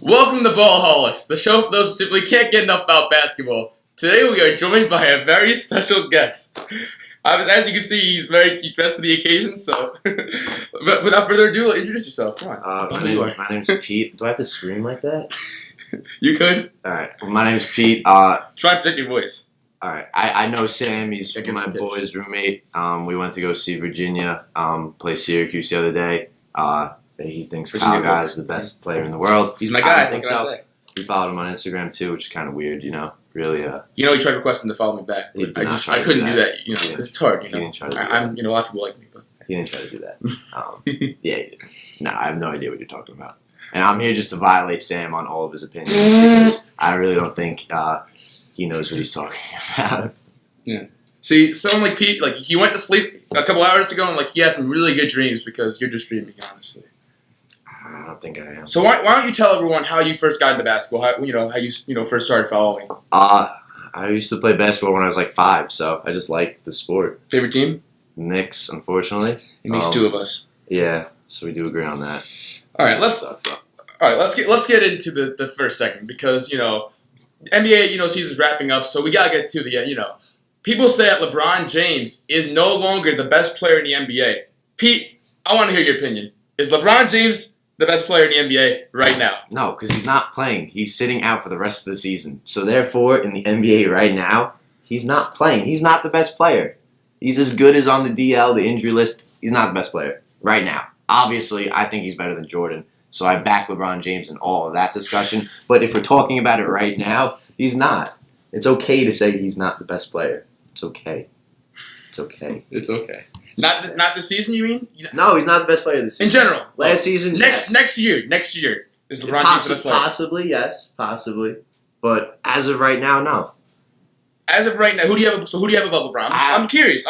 Welcome to Ballaholics, the show for those who simply can't get enough about basketball. Today we are joined by a very special guest. As you can see, he's dressed for the occasion. So, but without further ado, introduce yourself. Come on. My name's Pete. Do I have to scream like that? You could. All right. Well, my name's Pete. Try to protect your voice. All right. I know Sam. He's my boy's roommate. We went to go see Virginia play Syracuse the other day. He thinks Kyle Guy is the best player in the world. He's my guy. I think so. We followed him on Instagram too, which is kind of weird, you know. Really. He tried requesting to follow me back. I couldn't do that. It's hard. He didn't try to do that. A lot of people like me, but he didn't try to do that. Yeah. No, I have no idea what you're talking about. And I'm here just to violate Sam on all of his opinions because I really don't think he knows what he's talking about. Yeah. See, someone like Pete, he went to sleep a couple hours ago and he had some really good dreams because you're just dreaming, honestly. I don't think I am. So why don't you tell everyone how you first got into basketball? How you first started following? I used to play basketball when I was 5, so I just like the sport. Favorite team? Knicks, unfortunately. It makes two of us. Yeah, so we do agree on that. All right, let's get into the first segment because NBA season's wrapping up, so we gotta get to the people say that LeBron James is no longer the best player in the NBA. Pete, I want to hear your opinion. Is LeBron James the best player in the NBA right now? No, because he's not playing. He's sitting out for the rest of the season. So therefore, in the NBA right now, he's not playing. He's not the best player. He's as good as on the DL, the injury list. He's not the best player right now. Obviously, I think he's better than Jordan. So I back LeBron James in all of that discussion. But if we're talking about it right now, he's not. It's okay to say he's not the best player. It's okay. It's okay. It's okay. Not this season, you mean? No, he's not the best player this season. In general. Last season, yes. Next year is LeBron James the best player? Possibly, yes. Possibly. But as of right now, no. As of right now, who do you have above LeBron? I'm curious.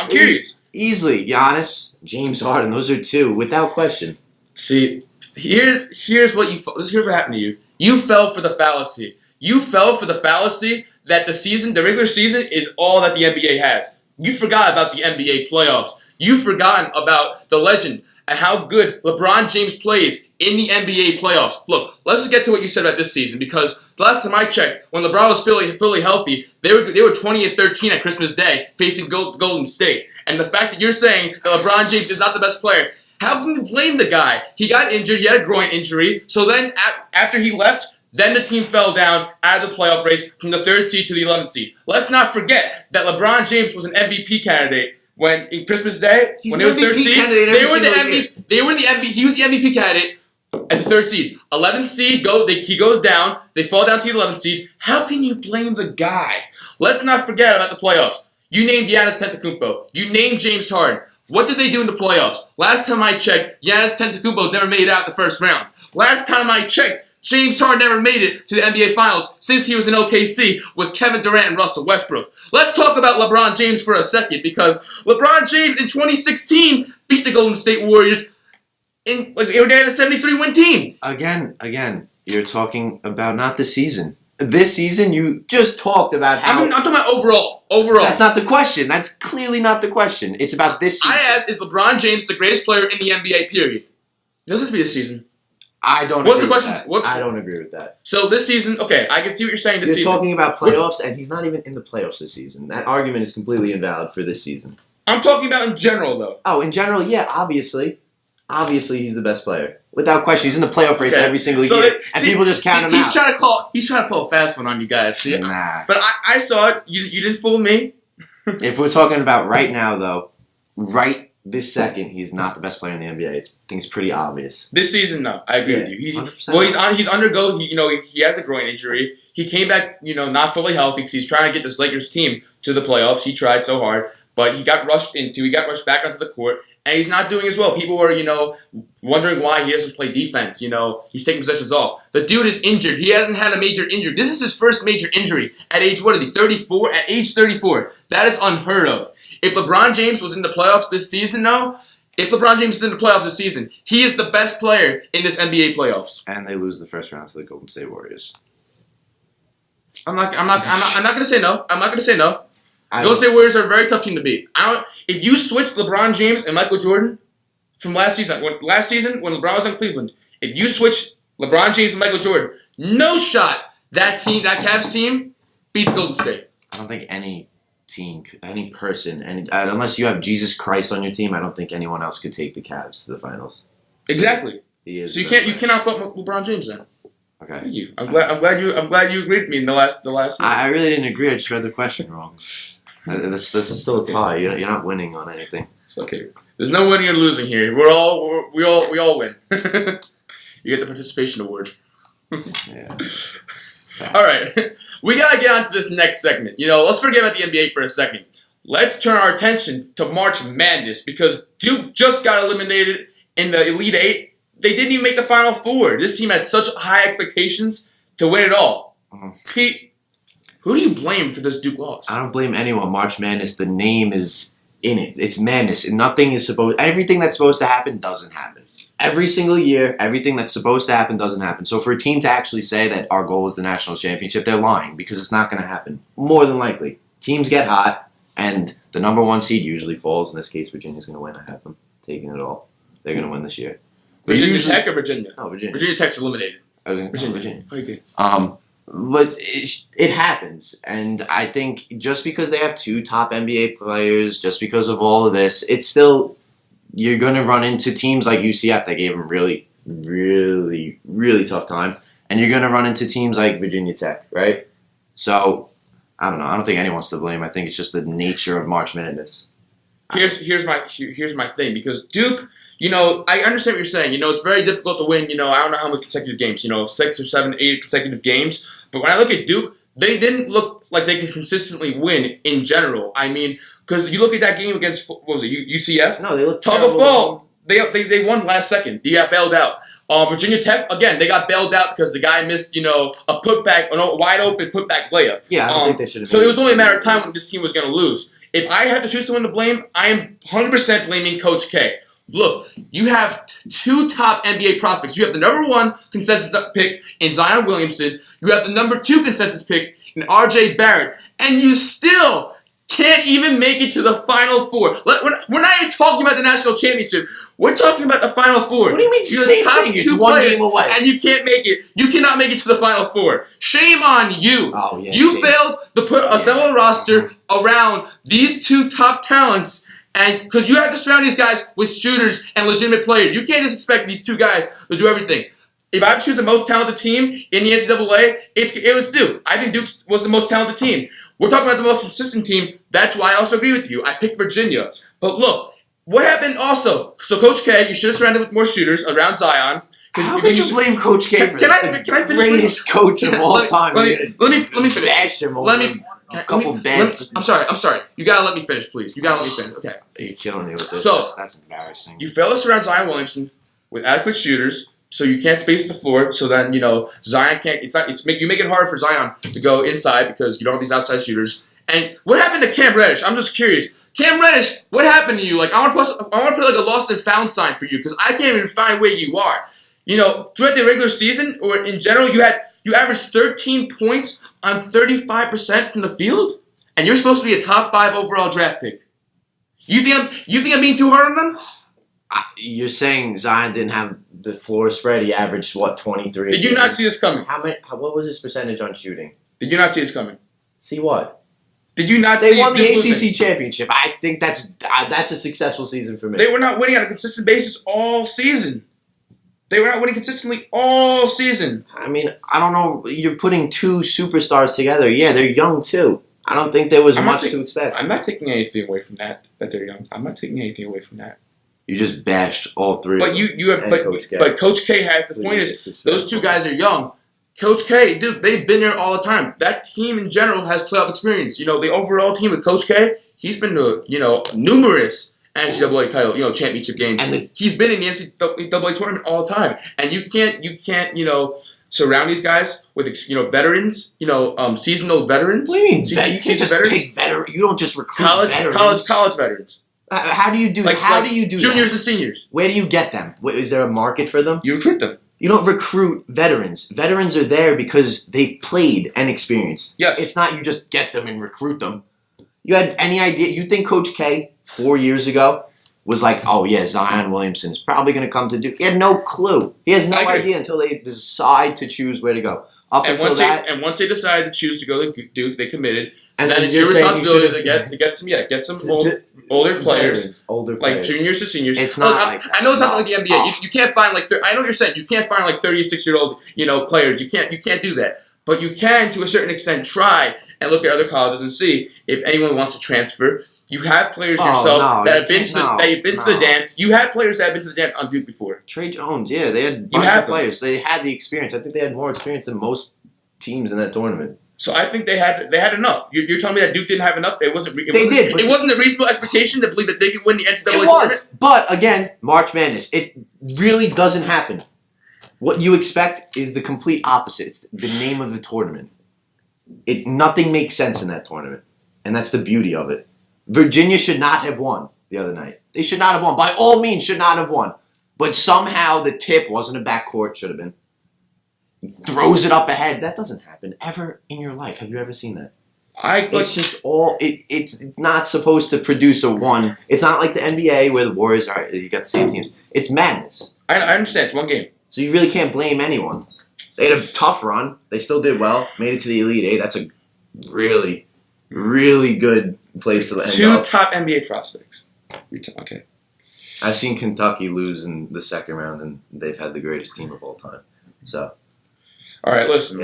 Easily, Giannis, James Harden. Those are two, without question. See, here's what happened to you. You fell for the fallacy. You fell for the fallacy that the regular season is all that the NBA has. You forgot about the NBA playoffs. You've forgotten about the legend and how good LeBron James plays in the NBA playoffs. Look, let's just get to what you said about this season because the last time I checked, when LeBron was fully healthy, they were 20-13 at Christmas Day facing Golden State. And the fact that you're saying that LeBron James is not the best player, how can you blame the guy? He got injured. He had a groin injury. So then after he left, then the team fell down out of the playoff race from the 3rd seed to the 11th seed. Let's not forget that LeBron James was an MVP candidate when in Christmas Day, when they were 3rd seed, he was the MVP candidate at the 3rd seed. 11th seed, he goes down. They fall down to the 11th seed. How can you blame the guy? Let's not forget about the playoffs. You named Giannis Antetokounmpo. You named James Harden. What did they do in the playoffs? Last time I checked, Giannis Antetokounmpo never made it out the first round. Last time I checked, James Harden never made it to the NBA Finals since he was in OKC with Kevin Durant and Russell Westbrook. Let's talk about LeBron James for a second because LeBron James in 2016 beat the Golden State Warriors they were there at a 73-win team. Again, you're talking about not this season. This season, you just talked about how... I'm talking about overall. That's not the question. That's clearly not the question. It's about this season. I asked, is LeBron James the greatest player in the NBA, period? It doesn't have to be this season. I don't agree with that. I don't agree with that. So this season, okay, I can see what you're saying this season. You're talking about playoffs, and he's not even in the playoffs this season. That argument is completely invalid for this season. I'm talking about in general, though. Oh, in general, yeah, obviously. Obviously, he's the best player. Without question, he's in the playoff race every single year, and people just count him out. He's trying to pull a fast one on you guys. See? Nah. But I saw it. You didn't fool me. If we're talking about right now, though, right this second, he's not the best player in the NBA. I think it's pretty obvious. This season, no, I agree with you. He's undergo. He has a groin injury. He came back, not fully healthy because he's trying to get this Lakers team to the playoffs. He tried so hard, but he got rushed back onto the court, and he's not doing as well. People were, wondering why he doesn't play defense. He's taking possessions off. The dude is injured. He hasn't had a major injury. This is his first major injury at age, 34? At age 34. That is unheard of. If LeBron James was in the playoffs this season, he is the best player in this NBA playoffs. And they lose the first round to the Golden State Warriors. I'm not gonna say no. Golden State Warriors are a very tough team to beat. If you switch LeBron James and Michael Jordan from last season when LeBron was in Cleveland, if you switch LeBron James and Michael Jordan, No shot. That Cavs team, beats Golden State. I don't think any team, any person, unless you have Jesus Christ on your team, I don't think anyone else could take the Cavs to the finals. Exactly. He is. So you cannot fuck LeBron James then. Okay. Thank you. I'm glad you agreed with me in the last. I really didn't agree. I just read the question wrong. That's still a tie. You're not winning on anything. It's okay. There's no winning or losing here. We all win. You get the participation award. Yeah. All right, we gotta get on to this next segment. Let's forget about the NBA for a second. Let's turn our attention to March Madness because Duke just got eliminated in the Elite Eight. They didn't even make the Final Four. This team had such high expectations to win it all. Pete, who do you blame for this Duke loss? I don't blame anyone. March Madness, the name is in it. It's madness. Everything that's supposed to happen doesn't happen. Every single year, everything that's supposed to happen doesn't happen. So for a team to actually say that our goal is the national championship, they're lying because it's not going to happen. More than likely. Teams get hot, and the number one seed usually falls. In this case, Virginia's going to win. I have them taking it all. They're going to win this year. Virginia Tech or Virginia? Oh, Virginia. Virginia Tech's eliminated. Virginia. Okay. But it happens, and I think just because they have two top NBA players, just because of all of this, it's still... You're going to run into teams like UCF that gave them really, really, really tough time. And you're going to run into teams like Virginia Tech, right? So, I don't know. I don't think anyone's to blame. I think it's just the nature of March Madness. Here's my thing. Because Duke, I understand what you're saying. It's very difficult to win, I don't know how many consecutive games, 6 or 7, 8 consecutive games. But when I look at Duke, they didn't look like they could consistently win in general. I mean... Because you look at that game against, what was it, UCF? No, they looked Tug of Fall. They won last second. They got bailed out. Virginia Tech, again, they got bailed out because the guy missed, a putback, a wide open putback layup. Yeah, I don't think they should have. So it was only a matter of time when this team was going to lose. If I had to choose someone to blame, I am 100% blaming Coach K. Look, you have two top NBA prospects. You have the number 1 consensus pick in Zion Williamson. You have the number 2 consensus pick in R.J. Barrett. And you still... can't even make it to the Final Four. We're not even talking about the national championship. We're talking about the Final Four. What do you mean? You're Same the top thing. two It's one players, game away, and you can't make it. You cannot make it to the Final Four. Shame on you. Oh, yeah, you failed to assemble a roster around these two top talents, and because you have to surround these guys with shooters and legitimate players. You can't just expect these two guys to do everything. If I have to choose the most talented team in the NCAA, it was Duke. I think Duke was the most talented team. We're talking about the most consistent team. That's why I also agree with you. I picked Virginia. But look, what happened also? So Coach K, you should have surrounded with more shooters around Zion. How could you blame Coach K for can this? Can I finish? Greatest coach of all time. Let me finish. Bash him over a couple bets. I'm sorry. You gotta let me finish, please. You gotta let me finish. Okay. You're killing me with this. So, that's embarrassing. You fail to surround Zion Williamson with adequate shooters. So you can't space the floor. So then Zion can't. You make it hard for Zion to go inside because you don't have these outside shooters. And what happened to Cam Reddish? I'm just curious. Cam Reddish, what happened to you? Like I want to put like a lost and found sign for you because I can't even find where you are. Throughout the regular season or in general, you averaged 13 points on 35% from the field, and you're supposed to be a top 5 overall draft pick. You think I'm being too hard on them? You're saying Zion didn't have the floor spread. He averaged 23. Did you not see this coming? What was his percentage on shooting? Did you not see this coming? See what? Did you not see? They won the ACC championship. I think that's a successful season for me. They were not winning on a consistent basis all season. They were not winning consistently all season. I mean, I don't know. You're putting two superstars together. Yeah, they're young too. I don't think there was much to expect. I'm not taking anything away from that they're young. I'm not taking anything away from that. You just bashed all three. But Coach K has the point is those two guys are young. Coach K, dude, they've been there all the time. That team in general has playoff experience. The overall team with Coach K, he's been to numerous NCAA title, championship games. And he's been in the NCAA tournament all the time. And you can't surround these guys with veterans, seasonal veterans. What do you mean? You can't just pick veterans. You don't just recruit veterans. College veterans. How do you do that? Juniors and seniors. Where do you get them? Is there a market for them? You recruit them. You don't recruit veterans. Veterans are there because they've played and experienced. Yes. It's not you just get them and recruit them. You had any idea? You think Coach K 4 years ago was like, oh yeah, Zion Williamson's probably going to come to Duke. He had no clue. He has no idea until they decide to choose where to go. Once they decided to choose to go to Duke, they committed. And then it's your responsibility to get some older players, like juniors to seniors. It's not. I know it's not like the NBA. You can't find I know what you're saying. You can't find 36-year-old players. You can't do that. But you can, to a certain extent, try and look at other colleges and see if anyone wants to transfer. You have players yourself that have been to the dance. You have players that have been to the dance on Duke before. Trey Jones, yeah, they had a bunch of players. They had the experience. I think they had more experience than most teams in that tournament. So I think they had enough. You're telling me that Duke didn't have enough? It wasn't a reasonable expectation to believe that they could win the NCAA tournament? But again, March Madness. It really doesn't happen. What you expect is the complete opposite. It's the name of the tournament. Nothing makes sense in that tournament. And that's the beauty of it. Virginia should not have won the other night. They should not have won. By all means, should not have won. But somehow the tip wasn't a backcourt. Should have been. Throws it up ahead. That doesn't happen ever in your life. Have you ever seen that? It's just all. It's not supposed to produce a one. It's not like the NBA where the Warriors are. You got the same teams. It's madness. I understand. It's one game. So you really can't blame anyone. They had a tough run. They still did well. Made it to the Elite Eight. That's a really, really good place to end up. Two top NBA prospects. Okay. I've seen Kentucky lose in the second round, and they've had the greatest team of all time. So. All right, listen,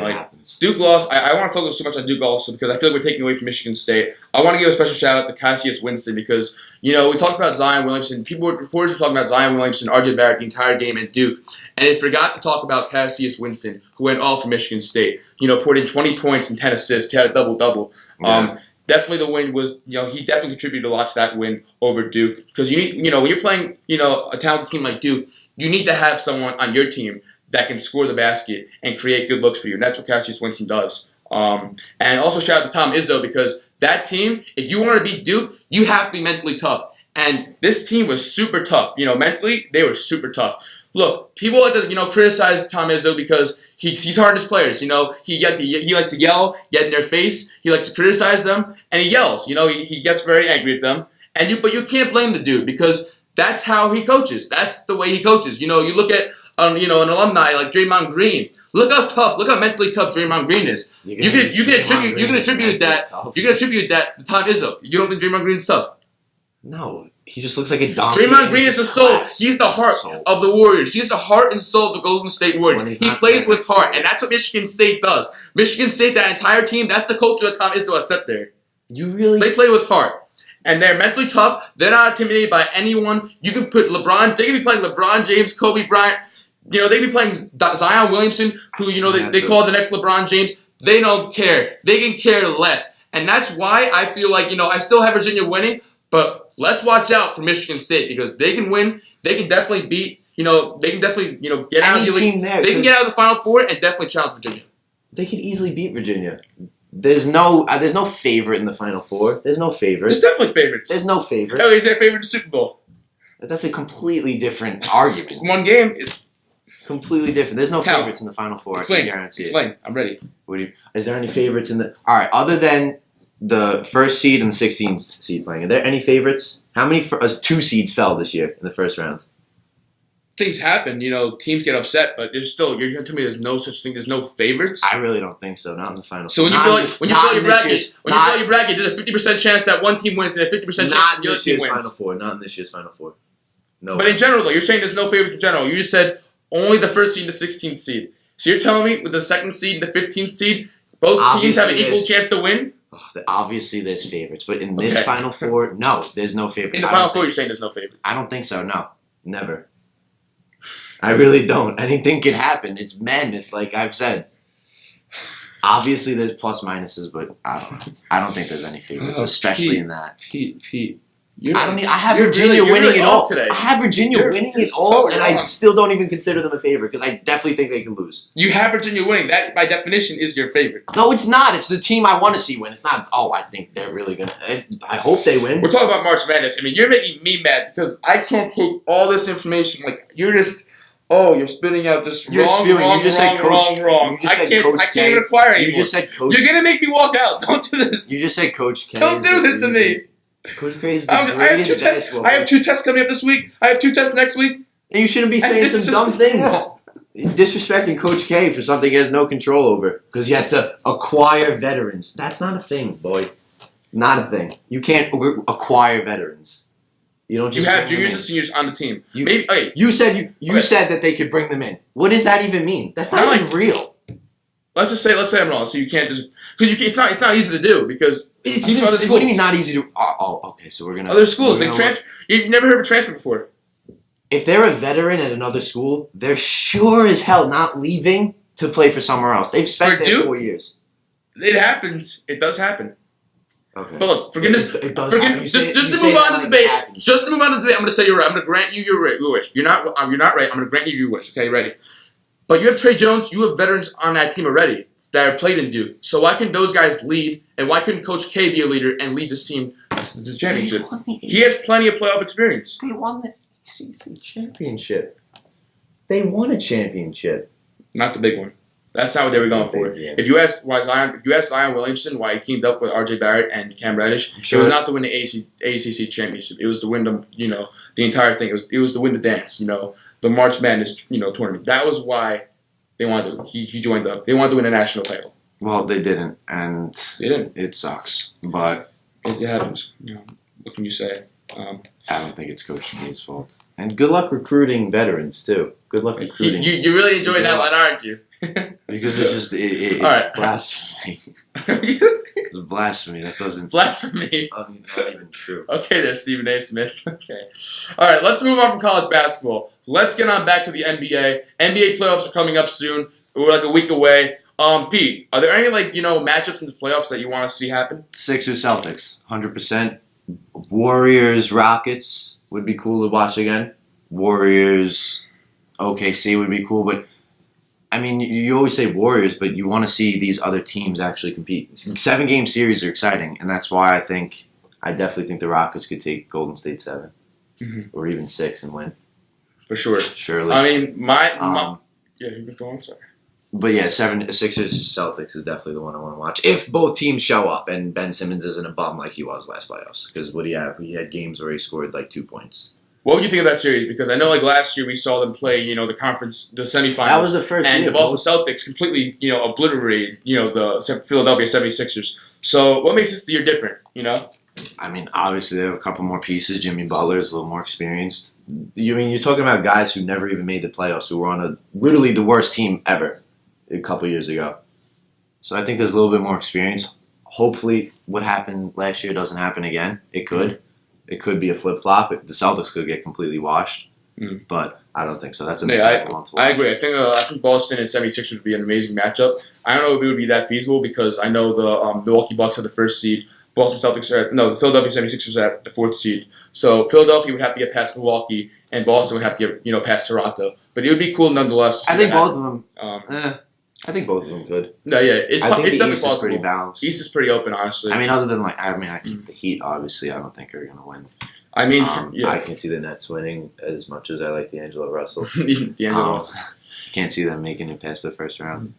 Duke lost. I want to focus so much on Duke also because I feel like we're taking away from Michigan State. I want to give a special shout out to Cassius Winston because, we talked about Zion Williamson. Reporters were talking about Zion Williamson, RJ Barrett the entire game at Duke, and they forgot to talk about Cassius Winston, who went all for Michigan State. Poured in 20 points and 10 assists. He had a double-double. Yeah. Definitely the win was, he definitely contributed a lot to that win over Duke because when you're playing, a talented team like Duke, you need to have someone on your team that can score the basket and create good looks for you. And that's what Cassius Winston does. And also shout out to Tom Izzo because that team, if you want to beat Duke, you have to be mentally tough. And this team was super tough. Mentally, they were super tough. Look, people like to, criticize Tom Izzo because he's hard on his players. He likes to yell, get in their face. He likes to criticize them, and he yells. He gets very angry at them. But you can't blame the dude because that's how he coaches. That's the way he coaches. You look at an alumni like Draymond Green. Look how mentally tough Draymond Green is. You can attribute that to Tom Izzo. You don't think Draymond Green's tough? No, he just looks like a donkey. Draymond Green is the soul. He's the heart of the Warriors. He's the heart and soul of the Golden State Warriors. He plays with heart, and that's what Michigan State does. Michigan State, that entire team, that's the culture that Tom Izzo has set there. They play with heart. And they're mentally tough. They're not intimidated by anyone. You can put LeBron. They can be playing LeBron James, Kobe Bryant. They can be playing Zion Williamson, who they call the next LeBron James. They don't care. They can care less. And that's why I feel like I still have Virginia winning, but let's watch out for Michigan State because they can win. They can definitely beat. They can definitely get out of the league. They can get out of the Final Four and definitely challenge Virginia. They could easily beat Virginia. There's no favorite in the Final Four. There's no favorite. There's definitely favorites. There's no favorite. Oh, is there a favorite in the Super Bowl? That's a completely different argument. One game is completely different. There's no favorites in the Final Four. Explain. I can guarantee it. Explain. I'm ready. Is there any favorites in the? All right. Other than the first seed and the 16th seed playing, are there any favorites? How many 2 seeds fell this year in the first round? Things happen, teams get upset, but there's still, you're going to tell me there's no such thing, there's no favorites? I really don't think so, not in the final. So when you fill out your bracket, there's a 50% chance that one team wins and a 50% chance that the other team wins. Not in this year's Final Four. No. But in general, though, you're saying there's no favorites in general. You just said only the first seed and the 16th seed. So you're telling me with the second seed and the 15th seed, both teams have an equal chance to win? Obviously, there's favorites, but in this Final Four, no, there's no favorites. In the Final Four, you're saying there's no favorites? I don't think so, no. Never. I really don't. Anything can happen. It's madness, like I've said. Obviously, there's plus minuses, but I don't think there's any favorites, especially in that. Pete. I have Virginia winning it all today. I have Virginia winning it all, and I still don't even consider them a favorite because I definitely think they can lose. You have Virginia winning. That, by definition, is your favorite. No, it's not. It's the team I want to see win. It's not, I think they're really going to. I hope they win. We're talking about March Madness. I mean, you're making me mad because I can't take all this information. Like, you're just... Oh, you're spitting out this wrong. I can't even acquire anymore. You just said Coach. You're going to make me walk out. Don't do this. You just said Coach K. Don't do this to me. Coach K is the I have greatest two tests. basketball I have coach. 2 tests coming up this week. I have 2 tests next week. And you shouldn't be And saying this is some dumb just- things. Disrespecting Coach K for something he has no control over because he has to acquire veterans. That's not a thing, boy. Not a thing. You can't acquire veterans. You don't You just have bring them juniors in. and seniors on the team. You- Maybe. Okay, You said you Okay. said that they could bring them in. What does that even mean? That's not Not even real. let's say I'm wrong. So you can't just because it's not easy to do because It's, teams it's, other what do you schools. mean not easy to? Okay. So we're gonna Other schools we're they gonna transfer. You've never heard of a transfer before. If they're a veteran at another school, they're sure as hell not leaving to play for somewhere else. They've spent For there Duke? 4 years. It happens. It does happen. Okay. But look, forgiveness. It does happen. You say- Just you to say move that on to like debate. it happens. Just to move on to debate. I'm going to say you're right. I'm going to grant you your wish. You're not right. I'm going to grant you your wish. Okay, ready? But you have Trey Jones. You have veterans on that team already that have played in Duke. So why couldn't those guys lead? And why couldn't Coach K be a leader and lead this team to the championship? He has plenty of playoff experience. They won the ACC championship. They won a championship. Not the big one. That's not what they were going for. Yeah. If you ask Zion Williamson why he teamed up with R.J. Barrett and Cam Reddish, Sure. it was not to win the ACC championship. It was to win the entire thing. It was to win the dance. The March Madness tournament. That was why they wanted to. He joined up. They wanted to win a national title. Well, they didn't, and They didn't. it sucks. But It happens. What can you say? I don't think it's Coach K's fault. And good luck recruiting veterans too. Good luck recruiting. You really enjoyed that one, aren't you? Because it's just it's All right. blasphemy. It's blasphemy. That doesn't. Blasphemy. It's not even true. Okay, there, Stephen A. Smith. Okay. All right, let's move on from college basketball. Let's get on back to the NBA. NBA playoffs are coming up soon. We're like a week away. Pete, are there any matchups in the playoffs that you want to see happen? Sixers Celtics, 100%. Warriors Rockets would be cool to watch again. Warriors OKC would be cool, but I mean, you always say Warriors, but you want to see these other teams actually compete. 7-game series are exciting, and that's why I definitely think the Rockets could take Golden State 7 or even 6 and win. For sure. Surely. I mean, yeah, you can go on. Sorry. But yeah, Sixers Celtics is definitely the one I want to watch. If both teams show up and Ben Simmons isn't a bum like he was last playoffs. Because what do you have? He had games where he scored 2 points. What would you think of that series? Because I know last year we saw them play, the semifinals. That was the first and year. the Boston Celtics completely, obliterated, the Philadelphia 76ers. So what makes this year different, I mean, obviously they have a couple more pieces. Jimmy Butler is a little more experienced. You're talking about guys who never even made the playoffs, who were on literally the worst team ever a couple years ago. So I think there's a little bit more experience. Hopefully what happened last year doesn't happen again. It could. It could be a flip-flop. The Celtics could get completely washed. But I don't think so. That's an exciting one to watch. I agree. I think Boston and 76ers would be an amazing matchup. I don't know if it would be that feasible because I know the Milwaukee Bucks are the first seed. The Philadelphia 76ers are at the 4th seed. So Philadelphia would have to get past Milwaukee, and Boston would have to get past Toronto. But it would be cool nonetheless. I think both of them. I think both of them could. No, yeah, it's I think definitely the East possible. is pretty balanced. East is pretty open, honestly. I mean, other than the Heat, obviously, I don't think are going to win. I mean, I can see the Nets winning as much as I like D'Angelo Russell. D'Angelo. Can't see them making it past the first round.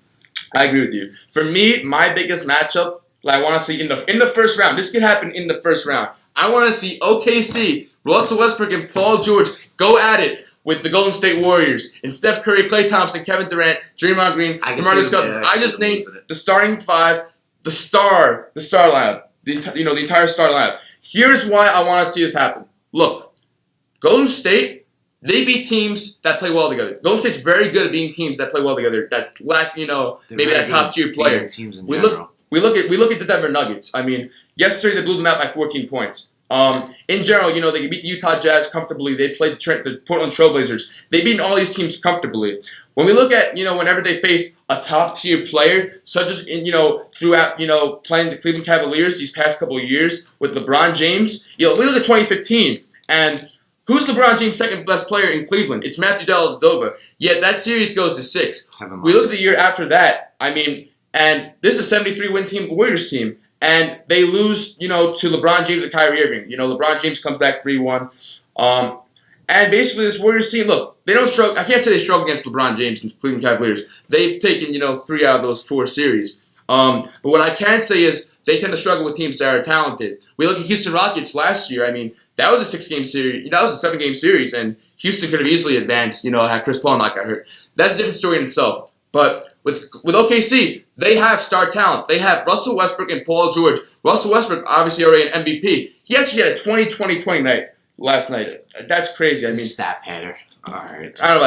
I agree with you. For me, my biggest matchup I want to see in the first round. This could happen in the first round. I want to see OKC, Russell Westbrook, and Paul George go at it with the Golden State Warriors and Steph Curry, Klay Thompson, Kevin Durant, Draymond Green, DeMarcus Cousins. I just named the starting 5, the star lineup, the entire star lineup. Here's why I want to see this happen. Look, Golden State, they beat teams that play well together. Golden State's very good at beating teams that play well together, that lack, maybe that top tier player. Teams in We general. look at the Denver Nuggets. I mean, yesterday they blew them out by 14 points. In general, they can beat the Utah Jazz comfortably. They played the Portland Trailblazers. They beat all these teams comfortably. When we look at, whenever they face a top-tier player, such as, throughout, playing the Cleveland Cavaliers these past couple of years with LeBron James, we look at 2015, and who's LeBron James' second best player in Cleveland? It's Matthew Dellavedova. Yet that series goes to 6. We look at the year after that, and this is a 73-win team, Warriors team, and they lose, to LeBron James and Kyrie Irving. LeBron James comes back 3-1. And basically, this Warriors team, look, they don't struggle. I can't say they struggle against LeBron James and Cleveland Cavaliers. They've taken, 3 out of those 4 series. But what I can say is they tend to struggle with teams that are talented. We look at Houston Rockets last year. I mean, that was a 6-game series. That was a 7-game series, and Houston could have easily advanced. Had Chris Paul not got hurt. That's a different story in itself. But with OKC, they have star talent. They have Russell Westbrook and Paul George. Russell Westbrook, obviously already an MVP. He actually had a 20-20-20 night last night. That's crazy. I mean, stat pattern. All right. I don't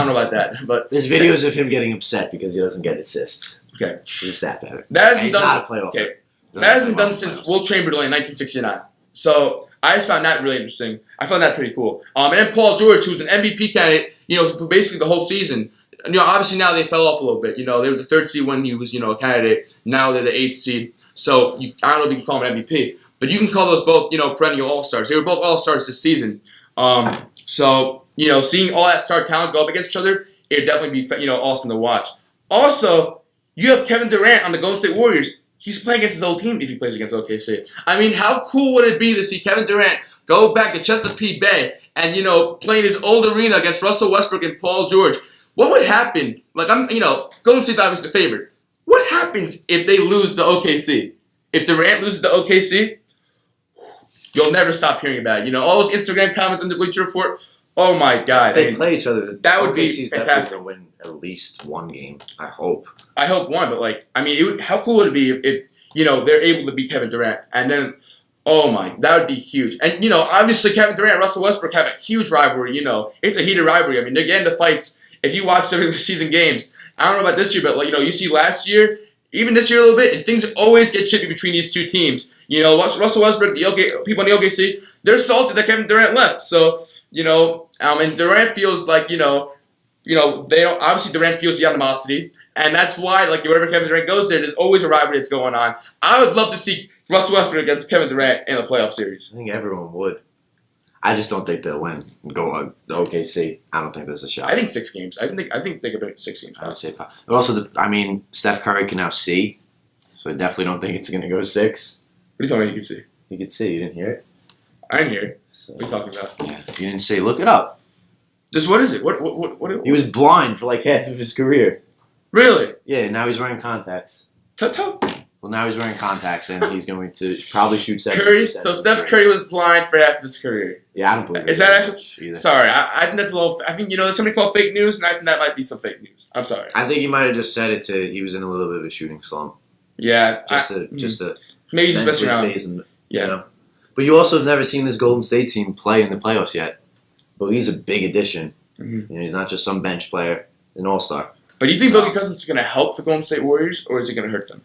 know about that. But there's videos of him getting upset because he doesn't get assists. Okay. He's a stat pattern. That hasn't he's done. Not a playoff. Okay. That hasn't been done since Will Chamberlain in 1969. So I just found that really interesting. I found that pretty cool. And then Paul George, who's an MVP candidate, for basically the whole season. Obviously now they fell off a little bit. They were the 3rd seed when he was, a candidate. Now they're the 8th seed. So I don't know if you can call him MVP, but you can call those both, perennial all-stars. They were both all-stars this season. So seeing all that star talent go up against each other, it'd definitely be, awesome to watch. Also, you have Kevin Durant on the Golden State Warriors. He's playing against his old team if he plays against OKC. I mean, how cool would it be to see Kevin Durant go back to Chesapeake Bay and, play in his old arena against Russell Westbrook and Paul George? What would happen? Golden State's obviously the favorite. What happens if they lose to OKC? If Durant loses to OKC, you'll never stop hearing about it. All those Instagram comments on the Bleacher Report. Oh my God! If they play each other, that would be OKC's fantastic. Definitely win at least one game. I hope. I hope one, but how cool would it be if they're able to beat Kevin Durant, and then, that would be huge. And obviously Kevin Durant and Russell Westbrook have a huge rivalry. It's a heated rivalry. I mean, they're getting into fights. If you watch the regular season games, I don't know about this year, but you see last year, even this year a little bit, and things always get chippy between these two teams. Russell Westbrook, people in the OKC, they're salted that Kevin Durant left. So, and Durant feels like, they don't, obviously Durant feels the animosity, and that's why, wherever Kevin Durant goes there, there's always a rivalry that's going on. I would love to see Russell Westbrook against Kevin Durant in a playoff series. I think everyone would. I just don't think they'll win and go on the OKC. I don't think there's a shot. I think 6 games. I think they could beat 6 games. I would say 5. But also, Steph Curry can now see, so I definitely don't think it's going to go 6. What are you talking about? You can see. You could see. You didn't hear it? I didn't hear it. So, what are you talking about? Yeah, if you didn't see, look it up. Just what is it? What He was blind for half of his career. Really? Yeah, now he's wearing contacts. Toto? Well, now he's wearing contacts, and he's going to probably shoot 70%. Curry. So Steph Curry was blind for half of his career. Yeah, I don't believe it. Is that actually? Either. Sorry, I think that's a little. I think there's somebody called fake news, and I think that might be some fake news. I'm sorry. I think he might have just said it to. He was in a little bit of a shooting slump. Yeah, just to maybe he's just messing around. Yeah. But you also have never seen this Golden State team play in the playoffs yet. But he's a big addition. Mm-hmm. He's not just some bench player, an all-star. But do you think Boogie Cousins is going to help the Golden State Warriors, or is it going to hurt them?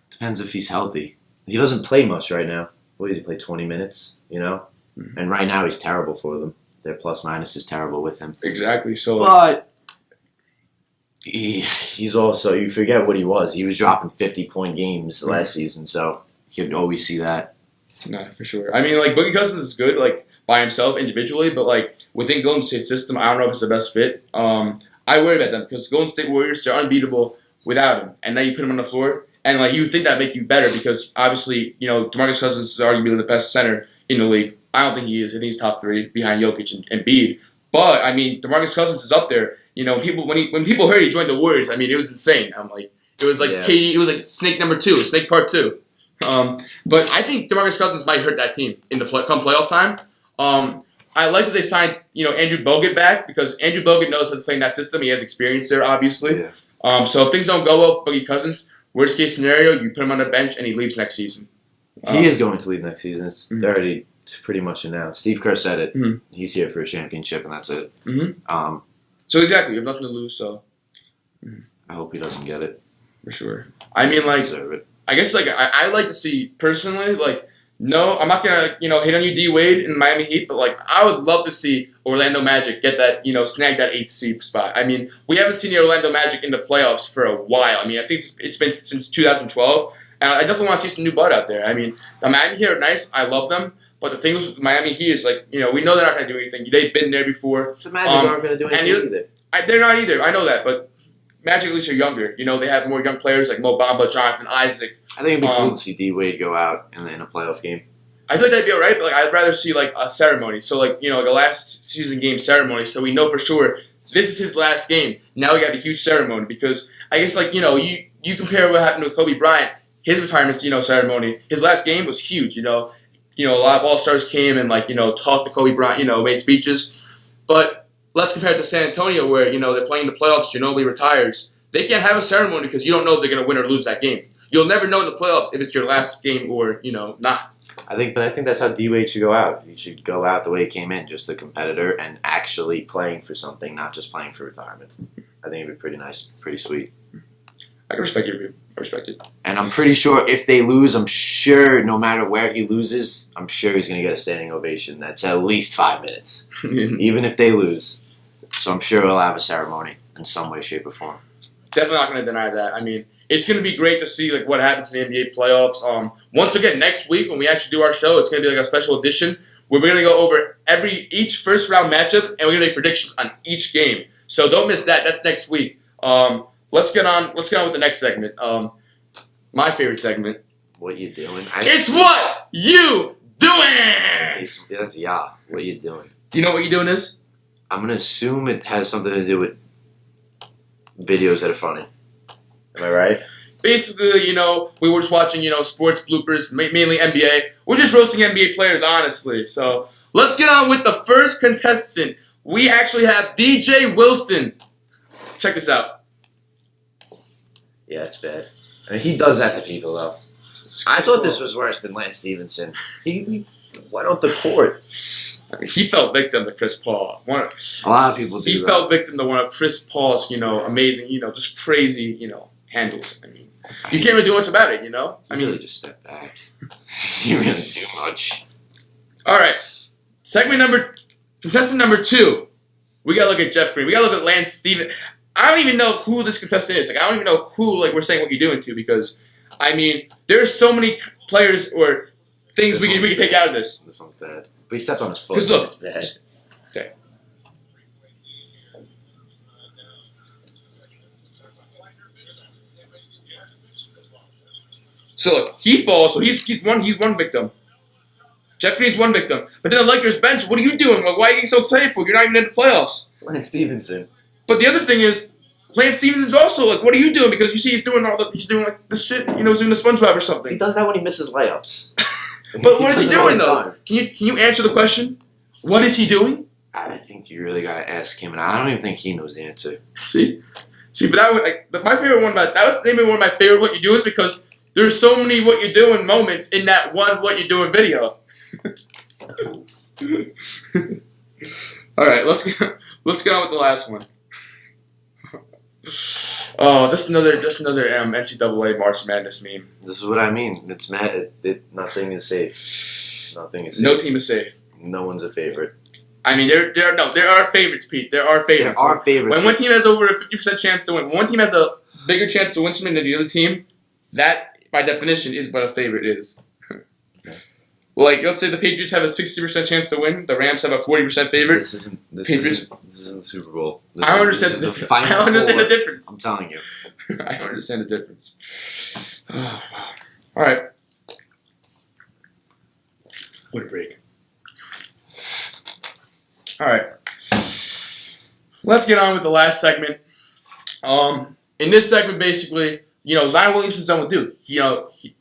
Depends if he's healthy. He doesn't play much right now. What does he play? 20 minutes, Mm-hmm. And right now he's terrible for them. Their plus-minus is terrible with him. Exactly. So, but he's also, you forget what he was. He was dropping 50-point games last season, so you could always see that. No, for sure. I mean, Boogie Cousins is good, by himself individually, but within Golden State system, I don't know if it's the best fit. I worry about them because Golden State Warriors, they're unbeatable without him, and now you put him on the floor, and you would think that'd make you better because obviously, DeMarcus Cousins is arguably the best center in the league. I don't think he is. I think he's top 3 behind Jokic and Embiid. But DeMarcus Cousins is up there. People when people heard he joined the Warriors, it was insane. It was KD. It was Snake number 2, Snake part 2. But I think DeMarcus Cousins might hurt that team in the come playoff time. I like that they signed, Andrew Bogut back because Andrew Bogut knows how to play in that system. He has experience there, obviously. Yeah. So if things don't go well for Boogie Cousins, worst case scenario, you put him on the bench and he leaves next season. He is going to leave next season. It's already pretty much announced. Steve Kerr said it. Mm-hmm. He's here for a championship, and that's it. Mm-hmm. So exactly, you have nothing to lose. So I hope he doesn't get it. For sure. Deserve it. I guess I like to see personally no, I'm not gonna hit on you, D Wade in Miami Heat, but I would love to see Orlando Magic get that snag that 8th seed spot. We haven't seen the Orlando Magic in the playoffs for a while. I think it's been since 2012, and I definitely want to see some new blood out there. The Miami Heat are nice, I love them, but the thing with Miami Heat is we know they're not gonna do anything. They've been there before. The Magic aren't gonna do anything either. They're not either. I know that, but Magic at least are younger. They have more young players like Mo Bamba, Jonathan Isaac. I think it'd be cool to see D Wade go out in a playoff game. I feel like that'd be alright, but I'd rather see a ceremony. So a last season game ceremony, so we know for sure this is his last game. Now we got a huge ceremony because I guess you compare what happened with Kobe Bryant. his retirement, ceremony, his last game was huge. A lot of All-Stars came and talked to Kobe Bryant, made speeches. But let's compare it to San Antonio, where they're playing the playoffs. Ginobili retires. They can't have a ceremony because you don't know if they're going to win or lose that game. You'll never know in the playoffs if it's your last game or not. I think that's how D-Wade should go out. He should go out the way he came in, just a competitor and actually playing for something, not just playing for retirement. I think it'd be pretty nice, pretty sweet. I can respect your view. I respect it. And I'm pretty sure if they lose, I'm sure no matter where he loses, I'm sure he's going to get a standing ovation. That's at least 5 minutes, even if they lose. So I'm sure he'll have a ceremony in some way, shape, or form. Definitely not going to deny that. I mean, it's going to be great to see what happens in the NBA playoffs. Once again, next week when we actually do our show, it's going to be a special edition where we're going to go over each first round matchup and we're going to make predictions on each game. So don't miss that. That's next week. Let's get on with the next segment. My favorite segment. What you doing? It's what you doing. That's yeah. What you doing? Do you know what you doing is? I'm gonna assume it has something to do with videos that are funny. Am I right? Basically, we were just watching, sports bloopers, mainly NBA. We're just roasting NBA players, honestly. So let's get on with the first contestant. We actually have DJ Wilson. Check this out. Yeah, it's bad. I mean, he does that to people, though. I thought this was worse than Lance Stevenson. He went off the court. He fell victim to Chris Paul. A lot of people do. He fell victim to one of Chris Paul's, amazing, just crazy, handles. I mean, you can't really do much about it, I mean, really just step back. You really do much. All right, contestant number 2. We gotta look at Jeff Green. We gotta look at Lance Stevenson. I don't even know who this contestant is. I don't even know who we're saying what you're doing to, because I mean, there's so many players or things we can take out of this. This one's bad. But he stepped on his foot. Because look, it's bad. Okay. So look, he falls. So he's one victim. Jeff Green's one victim. But then the Lakers bench. What are you doing? Why are you getting so excited for? You're not even in the playoffs. It's Lance Stevenson. But the other thing is, Lance Stevenson's also what are you doing? Because you see he's doing this shit. He's doing the SpongeBob or something. He does that when he misses layups. But what is he doing though? Can you answer the question? What is he doing? I think you really gotta ask him, and I don't even think he knows the answer. See, but my favorite one. That was maybe one of my favorite what you do is because there's so many what you doing moments in that one what you doing video. All right, let's get on with the last one. Oh, just another NCAA March Madness meme. This is what I mean. It's mad. Nothing is safe. Nothing is safe. No team is safe. No one's a favorite. I mean, there are favorites, Pete. There are favorites. There are favorites. When one team has over a 50% chance to win, when one team has a bigger chance to win something than the other team, that by definition is what a favorite is. Let's say the Patriots have a 60% chance to win. The Rams have a 40% favorite. This isn't the Super Bowl. I don't understand the difference. I don't understand the difference. I'm telling you. I don't understand the difference. All right. What a break. All right. Let's get on with the last segment. In this segment, basically, Zion Williamson's done with Duke.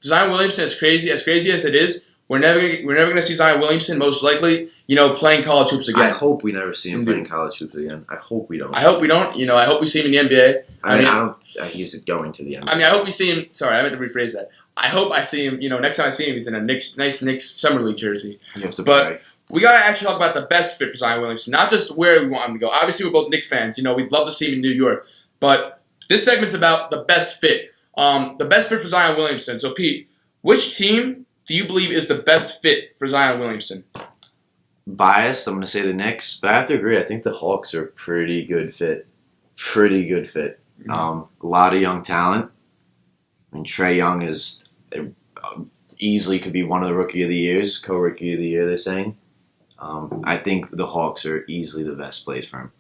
Zion Williamson, as crazy as it is, we're never gonna see Zion Williamson most likely, playing college hoops again. I hope we never see him playing college hoops again. I hope we don't. I hope we don't. I hope we see him in the NBA. I don't. He's going to the NBA. I mean, I hope we see him. Sorry, I meant to rephrase that. I hope I see him. Next time I see him, he's in a nice Knicks summer league jersey. You have to but we gotta actually talk about the best fit for Zion Williamson, not just where we want him to go. Obviously, we're both Knicks fans. We'd love to see him in New York, but this segment's about the best fit. The best fit for Zion Williamson. So, Pete, which team do you believe is the best fit for Zion Williamson? Biased, I'm going to say the Knicks, but I have to agree. I think the Hawks are a pretty good fit. Pretty good fit. A lot of young talent. I mean, Trae Young is easily could be one of the Rookie of the Years, co-Rookie of the Year, they're saying. I think the Hawks are easily the best place for him.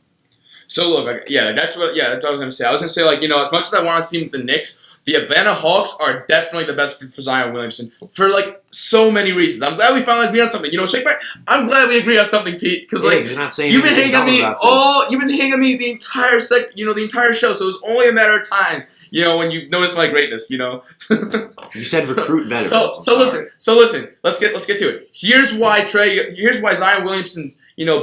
So, look, that's what I was going to say. I was going to say, as much as I want to see him with the Knicks, the Atlanta Hawks are definitely the best fit for Zion Williamson for like so many reasons. I'm glad we finally agree on something. Shake back. I'm glad we agree on something, Pete, because you're not saying you've been hating on me about you've been hating on me the entire the entire show. So it was only a matter of time, when you've noticed my greatness. You said recruit veterans. So listen. Let's get to it. Here's why Zion Williamson's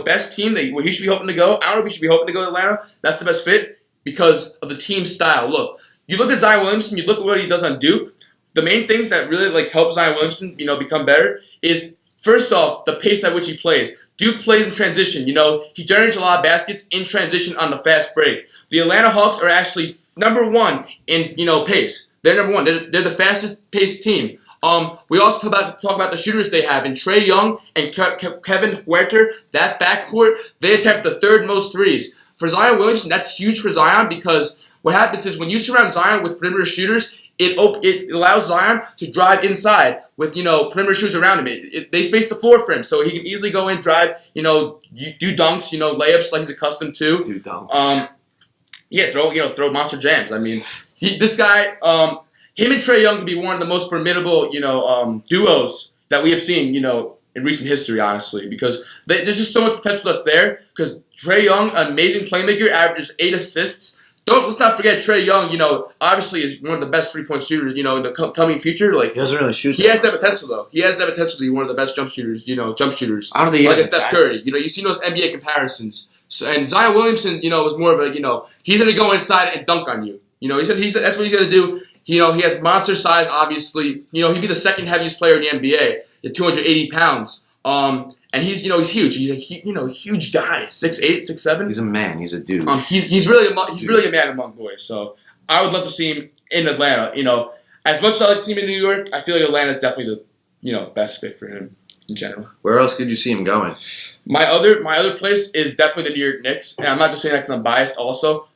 best team where he should be hoping to go. I don't know if he should be hoping to go to Atlanta. That's the best fit because of the team style. Look. You look at Zion Williamson, you look at what he does on Duke. The main things that really help Zion Williamson, become better is first off the pace at which he plays. Duke plays in transition. He generates a lot of baskets in transition on the fast break. The Atlanta Hawks are actually number one in pace. They're number one. They're the fastest paced team. We also talk about the shooters they have. And Trae Young and Kevin Huerter, that backcourt, they attempt the third most threes. For Zion Williamson, that's huge for Zion because what happens is when you surround Zion with perimeter shooters, it allows Zion to drive inside with perimeter shooters around him. They space the floor for him, so he can easily go in, drive, do dunks, layups like he's accustomed to. Do dunks. Throw monster jams. I mean, this guy, him and Trae Young could be one of the most formidable, duos that we have seen, in recent history, honestly, because there's just so much potential that's there. Because Trae Young, an amazing playmaker, averages 8 assists. Let's not forget Trae Young, obviously is one of the best three-point shooters, in the coming future. He doesn't really shoot. He has that potential, though. He has that potential to be one of the best jump shooters. I don't think he has Steph Curry. You see those NBA comparisons. So, and Zion Williamson, was more of a, he's going to go inside and dunk on you. That's what he's going to do. He has monster size, obviously. He'd be the second heaviest player in the NBA at 280 pounds. And he's huge. He's a huge guy, 6'8", 6'7". He's a man. He's a dude. He's really a man among boys. So I would love to see him in Atlanta. As much as I like to see him in New York, I feel like Atlanta's definitely the best fit for him in general. Where else could you see him going? My other place is definitely the New York Knicks, and I'm not just saying that because I'm biased. Also,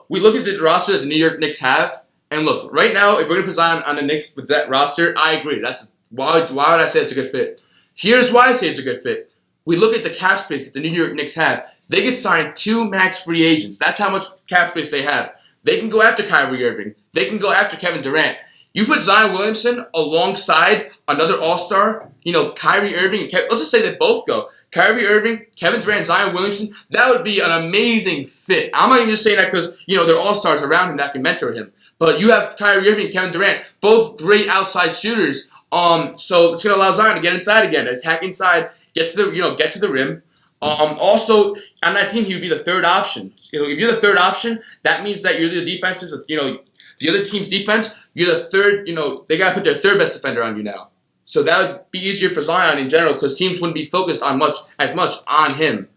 we look at the roster that the New York Knicks have, and look right now, if we're gonna put Zion on the Knicks with that roster, I agree. That's why would I say it's a good fit? Here's why I say it's a good fit. We look at the cap space that the New York Knicks have. They could sign 2 max free agents. That's how much cap space they have. They can go after Kyrie Irving. They can go after Kevin Durant. You put Zion Williamson alongside another all-star, Kyrie Irving and let's just say they both go. Kyrie Irving, Kevin Durant, Zion Williamson, that would be an amazing fit. I'm not even just saying that because, they're all-stars around him that can mentor him. But you have Kyrie Irving and Kevin Durant, both great outside shooters. So it's going to allow Zion to get inside again, attack inside, get to the rim. Also, on that team, he would be the third option. If you're the third option, that means that you're the defenses, the other team's defense, you're the third, they got to put their third best defender on you now. So that would be easier for Zion in general because teams wouldn't be focused as much on him.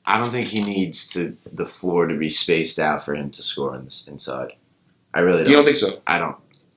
I don't think he needs the floor to be spaced out for him to score inside. I really don't. You don't think so? I don't.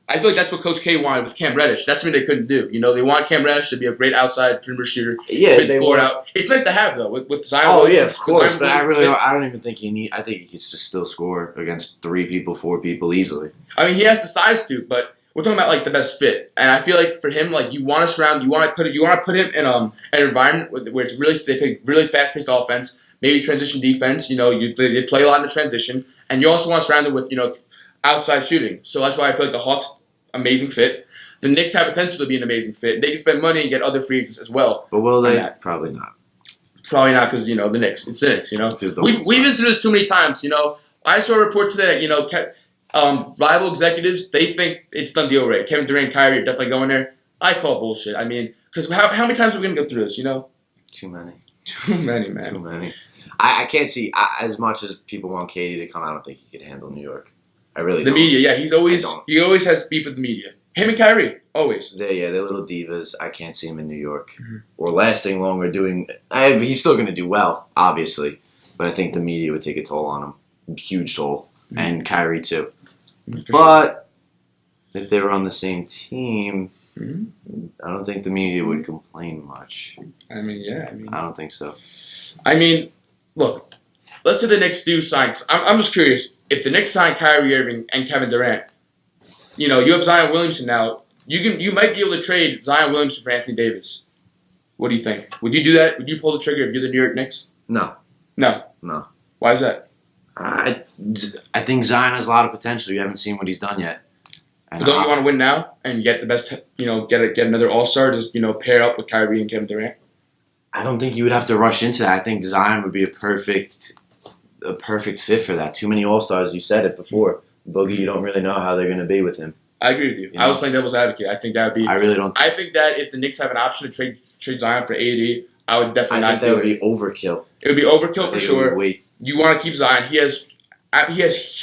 I feel like that's what Coach K wanted with Cam Reddish. That's something they couldn't do. They want Cam Reddish to be a great outside perimeter shooter. Yeah, they floor out. It's nice to have though with Zion. Oh yeah, of course. But I don't even think he need. I think he could just still score against 3 people, 4 people easily. I mean, he has the size to, but we're talking about the best fit. And I feel like for him, you want to surround, you want to put him in an environment where it's really fast paced offense, maybe transition defense. They play a lot in the transition, and you also want to surround him with outside shooting. So that's why I feel like the Hawks. Amazing fit. The Knicks have potential to be an amazing fit. They can spend money and get other free agents as well. But will they? Probably not. Probably not because, the Knicks. It's the Knicks, We've been through this too many times, I saw a report today that, rival executives, they think it's done deal right. Kevin Durant and Kyrie are definitely going there. I call bullshit. I mean, because how many times are we going to go through this, Too many. Too many, man. Too many. I can't see, as much as people want Katie to come, I don't think he could handle New York. I really don't. The media, yeah. He always has beef with the media. Him and Kyrie, always. They're little divas. I can't see him in New York or lasting longer doing. He's still going to do well, obviously, but I think the media would take a toll on him, huge toll, and Kyrie too. But if they were on the same team, I don't think the media would complain much. I mean, I don't think so. I mean, look, let's say the Knicks do sign. I'm just curious. If the Knicks sign Kyrie Irving and Kevin Durant, you have Zion Williamson now. You might be able to trade Zion Williamson for Anthony Davis. What do you think? Would you do that? Would you pull the trigger if you're the New York Knicks? No. No. Why is that? I think Zion has a lot of potential. You haven't seen what he's done yet. But don't you want to win now and get the best? Get another All-Star. Just pair up with Kyrie and Kevin Durant. I don't think you would have to rush into that. I think Zion would be a perfect fit for that. Too many All-Stars. You said it before. Boogie, you don't really know how they're going to be with him. I agree with you. I was playing devil's advocate. I think that would be. I really don't. I think that if the Knicks have an option to trade Zion for AD, I would definitely not do it. I think that would be overkill. It would be overkill for sure. You want to keep Zion. He has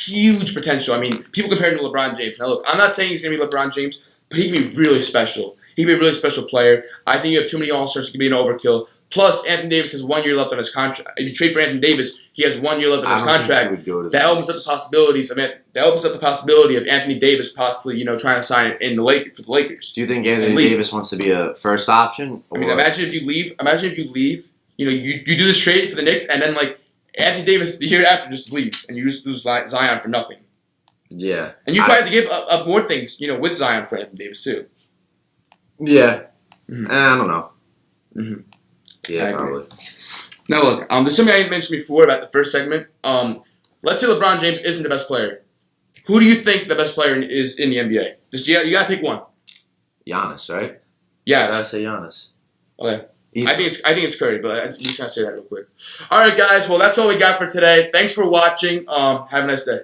huge potential. I mean, people compare him to LeBron James. Now, look, I'm not saying he's going to be LeBron James, but he can be really special. He can be a really special player. I think you have too many All-Stars. It could be an overkill. Plus, Anthony Davis has 1 year left on his contract. If you trade for Anthony Davis, he has 1 year left on his contract. That opens up the possibilities. That opens up the possibility of Anthony Davis possibly, trying to sign it for the Lakers. Do you think Anthony Davis wants to be a first option? Or? I mean, imagine if you leave. You do this trade for the Knicks, and then Anthony Davis the year after just leaves, and you just lose Zion for nothing. Yeah, and you probably have to give up more things, with Zion for Anthony Davis too. Yeah, I don't know. Mm-hmm. Yeah, probably. Now look, there's something I mentioned before about the first segment. Let's say LeBron James isn't the best player. Who do you think the best player is in the NBA? Just you gotta pick one. Giannis, right? Yeah, I gotta say Giannis. Okay. I think it's Curry, but I'm just gonna say that real quick. All right, guys. Well, that's all we got for today. Thanks for watching. Have a nice day.